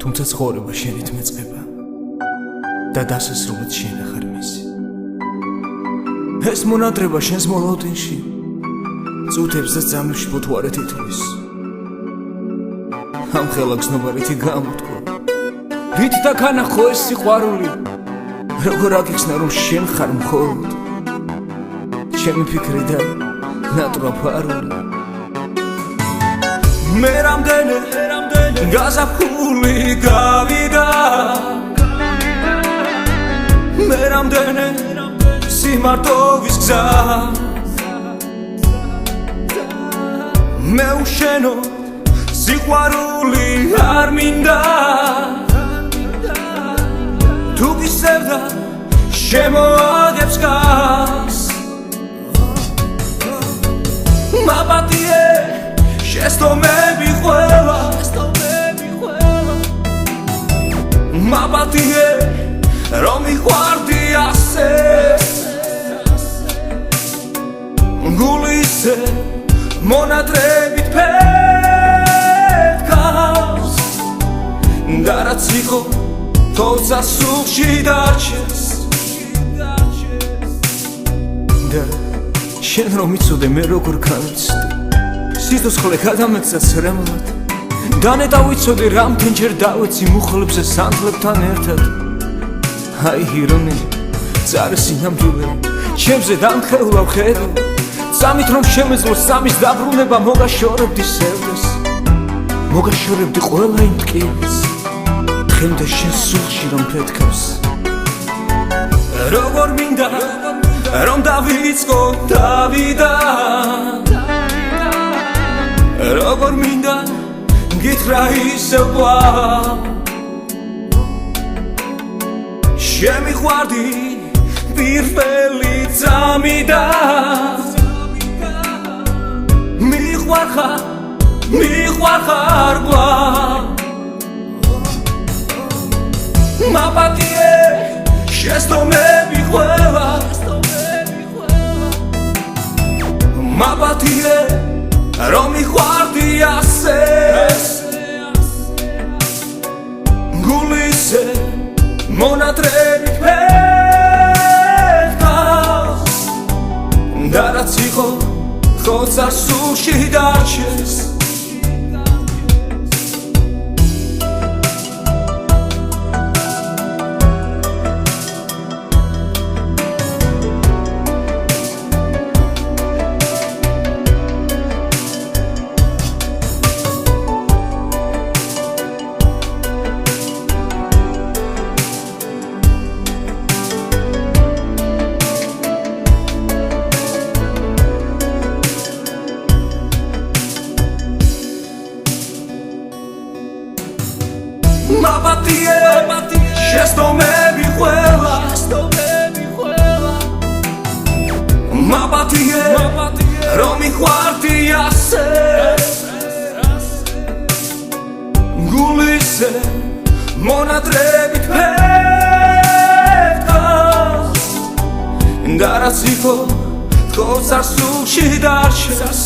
თუმცა ცხოვრება შენით მეწყება და დასასრულით შენ ახარ მისი. ეს მონადრება შენს მოლოდინში წუთებს და წამებში ბუთვარეთ ითვლის. ამ ხელა გზნობარითი გამოთქვა რით დაგანახო ეს სიყვარული, როგორ აგიხსნა რომ შენ ხარ მხოლოდ ჩემი ფიქრი და ნატრაფარული. მე რამდენი გაზაფხული გავიდა, მე რამდენი სიმარტოვის გზა, მე უშენო სიყვარული არ მინდა, თუ გისევდა შემოაგებს გას. მაპატიე შეცდომები ყველა, მაპატიე რომ მიყვარდი ასე, გულისე მონადრებით ფეთქავს და რაც იყო თოცა სულში დარჩეს. და შენ რომ იცოდე მე როგორ განვიცდი, სიცოცხლე გადამეცა ცრემლად, დანეტა ვიცოდი რამდენჯერ დავეცი მუხლებზე სანთლებთან ერთად. აი ირონია წარსი ნამდვილი ჩემზე დამხევლავ ხედო, სამით რომ შემეძლო სამის დაბრუნება, მოგაშორებდი სევდეს, მოგაშორებდი ყველა იმ ტკივილს, დღემდე შენ სულში რომ ფეთქავს. როგორ მინდა რომ დავიწყო დავიდან, როგორ მინდა გითხრა ისევ კვლავ, შემიყვარდი პირველი წამიდან, მიყვარხარ კვლავ. მაპატიე შეცდომები ყველა, მაპატიე რომ მიყვარდი ასე, გულისე მონადრებით ფეთქავს და რაც იყო თოცა სულში დარჩეს. მაპატიე შეცდომები ყველა, მაპატიე რომ მიყვარდი ასე, გულისე მონადრებით ფეთქავს და რაც იყო თოცა სულში დარჩეს.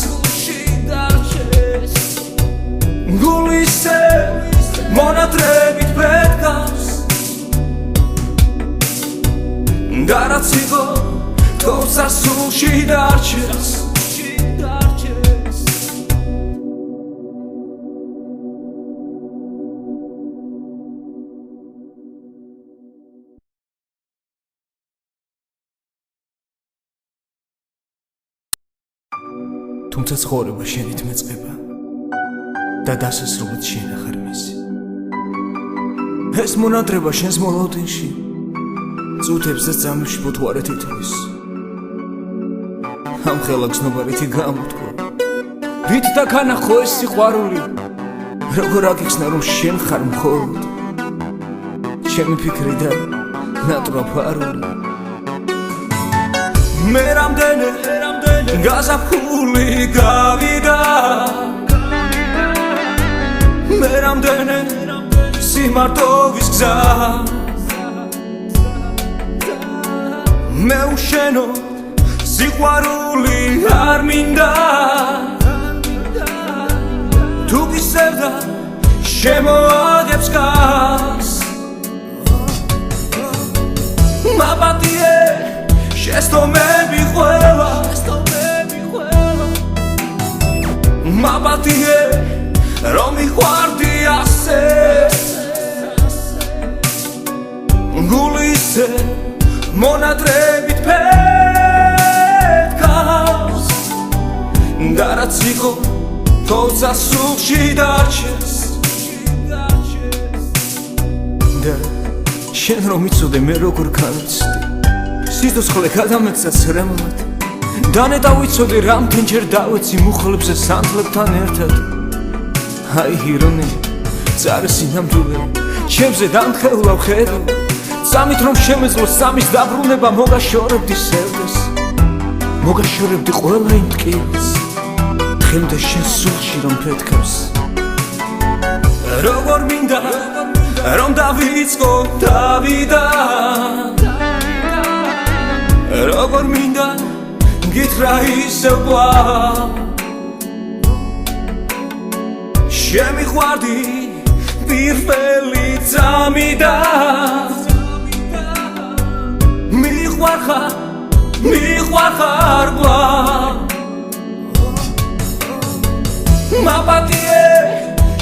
გულისე მონადრებით ფეთქავს და რაც იყო თოცა სულში დარჩეს. თუმცა ცხოვრება შენით მეწყება და დასასრულით შენ ახარ მისი. ეს მონადრება შენს მოლოდინში წუთებს და წამებში ბუთვარეთ ითვლის. ამ ხელა გზნობარითი გამოთქვა რით დაგანახო ეს სიყვარული, როგორ აგიხსნა რომ შენ ხარ მხოლოდ ჩემი ფიქრი და ნატრაფარული. მე რამდენი გაზაფხული გავიდა, მე რამდენი სიმარტოვის გზა, მე უშენო სიყვარული არ მინდა, თუ გისევდა შემოაგებს გას. შეცდომები ყველა მაპატიე რომ მიყვარდი ასე გულისე მონადრებით ფეთქავს და რაც იყო თოცა სულში დარჩეს და შენ რომ იცოდე მე როგორ გავიცდი სიცოცხლე გადამეცა ცრემლად დანეტა ვიცოდი რამდენჯერ დავეცი მუხლებზე სანთლებთან ერთად აი ირონი წარსი ნამდვილად ჩემზე დამხელავ ხედავ სამით რომ შემეძლო სამის დაბრუნება მოგაშორებდი სევდეს მოგაშორებდი ყველა იმ ტკივილს თხემდე შენ სულში რომ ფეთქავს როგორ მინდა რომ დავიწყო დავიდან როგორ მინდა გითხრა ისევ კვლავ შემიყვარდი პირველი ძამიდან მიყვარხარ კვლავ მაპატიე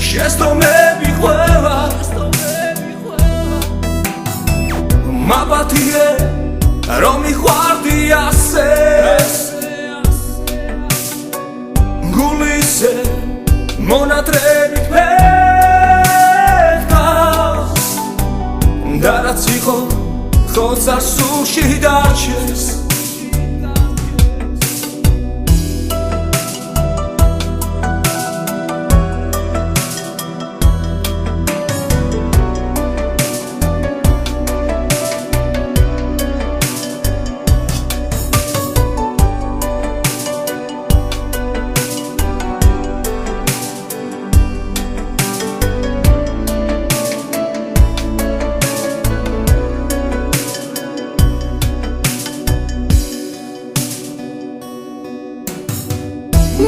შეცდომები ყველა მაპატიე რომ მიყვარდი ასე გულისე მონადრებით ფეთქავს და რაც იყო თოცა სულში დარჩეს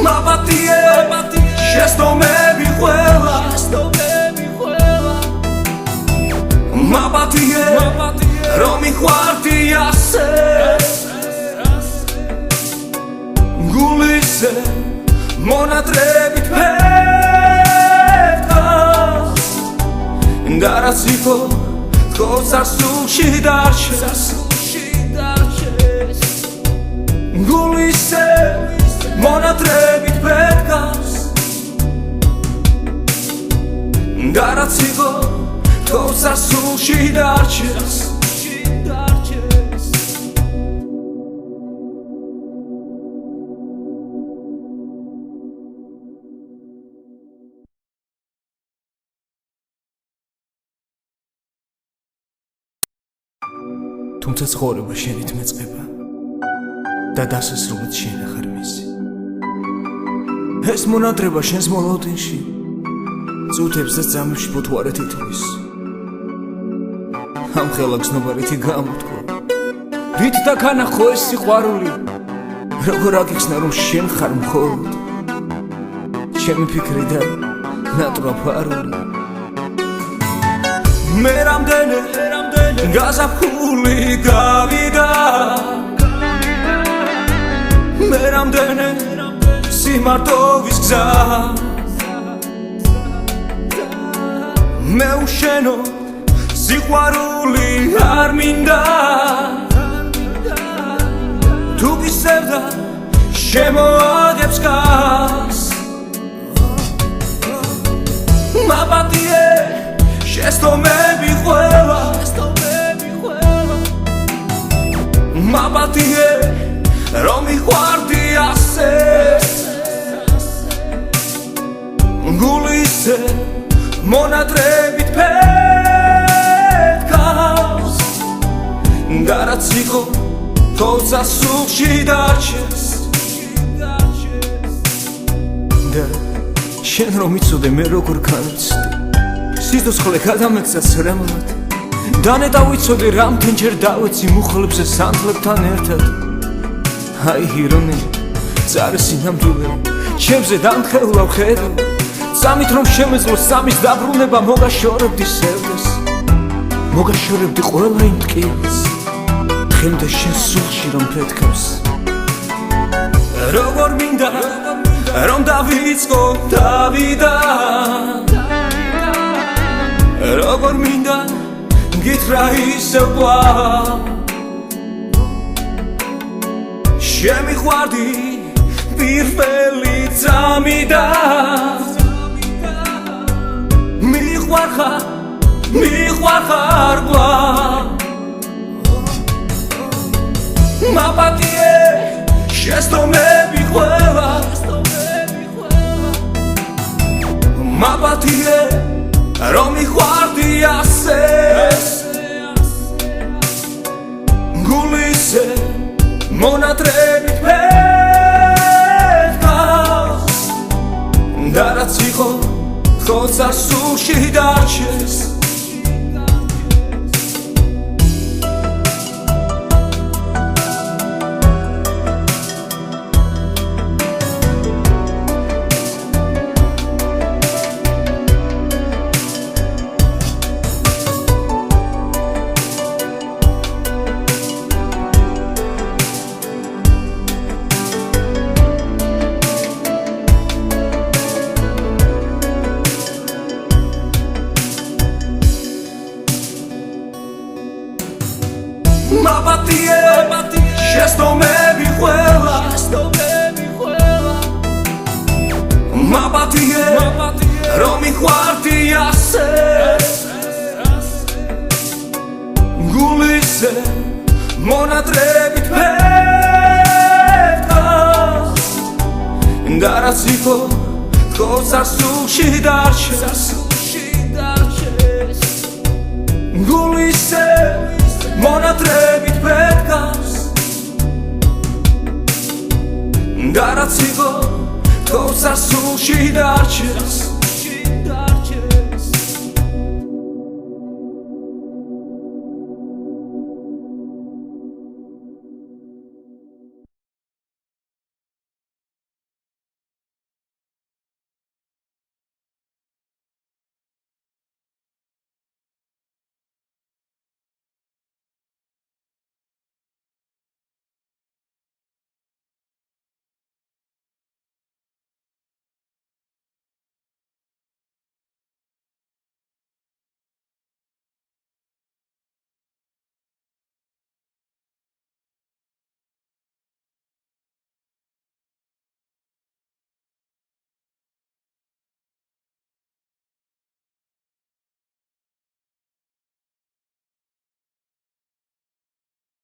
მაპატიე შეცდომები ყველა მაპატიე რომ მიყვარდი ასე გულისე მონადრებით ფეთქავს და რაც იყო თოცა სულში დარჩეს გულისე მონადრებით ფეთქავს და რაც იყო თოცა სულში დარჩეს თუმცა ცხოვრება შენით მეწყება და დასასრულად შენ ახარ მისი ეს მონადრება შენს მოლოდინში წუთებს და წამებში ბუთვარეთ ითვლის ამ ხელა გზნობარითი გამოთქვა რით დაგანახო ეს სიყვარული როგორ აგიხსნა რომ შენ ხარ მხოლოდ ჩემი ფიქრი და ნატვრა ფარული მე რამდენი გაზაფხული გავიდა მე რამდენი სიმარტოვის გზა მე უშენო სიყვარული არ მინდა თუ გისევდა შემოაგებს გას მაპატიე შეცდომები ყველა მაპატიე რომ მიყვარდი ასე გულისე მონადრებით ფეთქავს და რაც იყო თოცა სულში დარჩეს და შენ რომ იცოდე მე როგორ გავიცდი სიცოცხლე გადამეცა ცრემლად დანეტა ვიცოდი რამდენჯერ დავეცი მუხლებზე სანთლებთან ერთად აი ირონი წარსი ნამდვილად ჩემზე დამხელავ ხედავ სამით რომ შემეძლო სამის დაბრუნება მოგაშორებდი სევდეს მოგაშორებდი ყველა იმ ტკივილს ხემდა შენ სულში რომ ფეთქავს როგორ მინდა რომ დავიწყო დავიდან როგორ მინდა გითხრა ისევ კვლავ შემიყვარდი პირველი წამიდან მიყვარხარ კვლავ მაპატიე შეცდომები ყველა მაპატიე რომ მიყვარდი ასე გულისე მონატრებით ფეთქავს და რაც იყო ხოცა სულში დარჩეს მაპატიე შეცდომები ყველა მაპატიე რომ მიყვარდი ასე გულისე მონატრებით ფეთქავს და რაც იყო ხოცა სულში დარჩეს გულისე მონატრებით ფეთქავს და რაც იყო თხოვს სულში დარჩეს